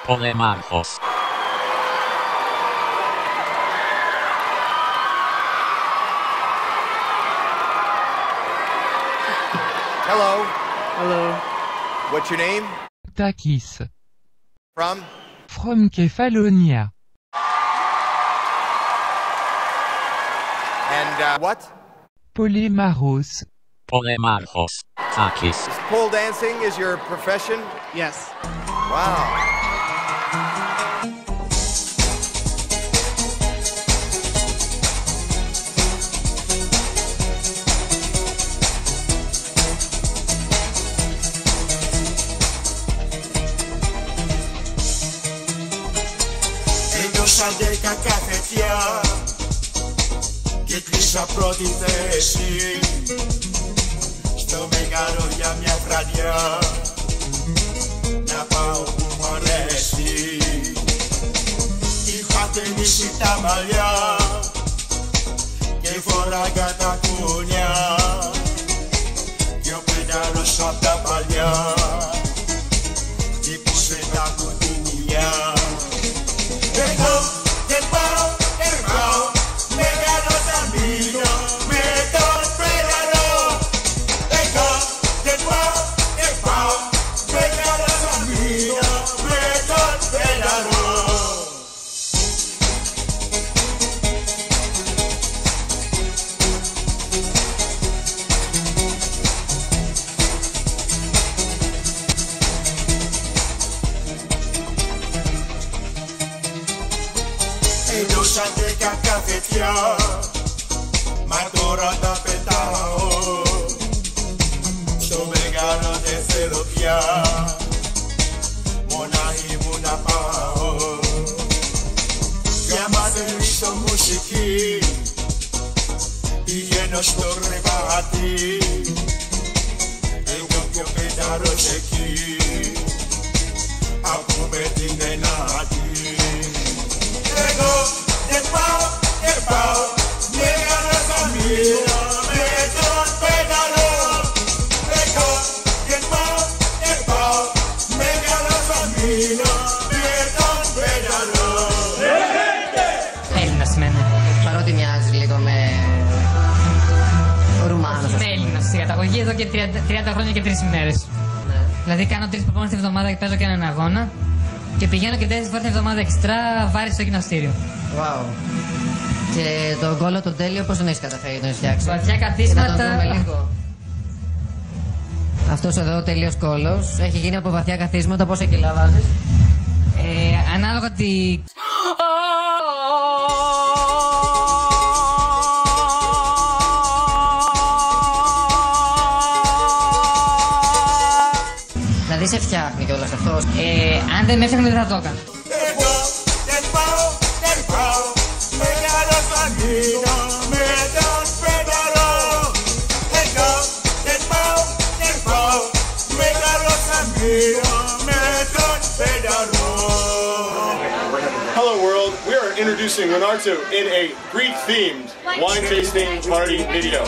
Πολεμάρχος. Hello. Hello. What's your name? Takis. From? From Kefalonia. And what? Polemaros. Πολεμάρχος. Takis. Pole dancing is your profession? Yes. Wow. Ένιωσα 10 καφετιά και κλείσα πρώτη θέση στο Μέγαρο για μια βραδιά να πάω που μ' αρέσει. Είχα ταινίσει τα μαλλιά και φοράγα τα κούνια και ο πεντάρος απ' τα παλιά τύπωσε τα κουτινιά. Εγώ δεν πάω, ερπάω, Μέγαρο θα μείνω με τον πέδαλο. Εγώ δεν πάω, ερπάω, Μέγαρο θα μείνω με τον πέδαλο. Έδωσα 10 καφετιά, μα τώρα τα πετάω. Στο Μέγαρο δεν θέλω πια, μονάχη μου να πάω. Για μαθαίνω μουσική, πηγαίνω στο ρεβάτι. Εγώ και ο πεντάρος εκεί, ακούμε την ενάτη. Εγώ δεν πάω, ερπάω, Μέγαρο θα μείνω με τον πέδαλο. Εγώ δεν πάω, ερπάω, Μέγαρο θα μείνω με τον πέδαλο. Έλληνας σημαίνει. Παρότι μοιάζει λίγο με Ρουμάνος. Είμαι Έλληνας στη καταγωγή εδώ και 30 χρόνια και 3 ημέρες. Ναι. Δηλαδή κάνω 3 προπόνες την εβδομάδα και παίζω και έναν αγώνα. Και πηγαίνω και 4 φορές την εβδομάδα εξτρά βάρη στο γυμναστήριο. Wow. Και τον κόλλο τον τέλειο πώς τον έχεις καταφέρει, τον έχεις φτιάξει? Βαθιά Να τον καθίσματα. δούμε λίγο. Αυτός εδώ ο τέλειος κόλλος έχει γίνει από βαθιά καθίσματα. Πόσα κιλά βάζεις? Ανάλογα τη... Δηλαδή σε φτιάχνει κιόλας αυτός. Αν δεν με έφτιαχνε δεν θα το έκανα. Εγώ δεν πάω, ερπάω, Μέγαρο θα μείνω με τον πέδαλο. Εγώ δεν πάω, ερπάω, Μέγαρο θα μείνω με τον πέδαλο. Hello world, we are introducing Leonardo in a Greek-themed wine tasting party video.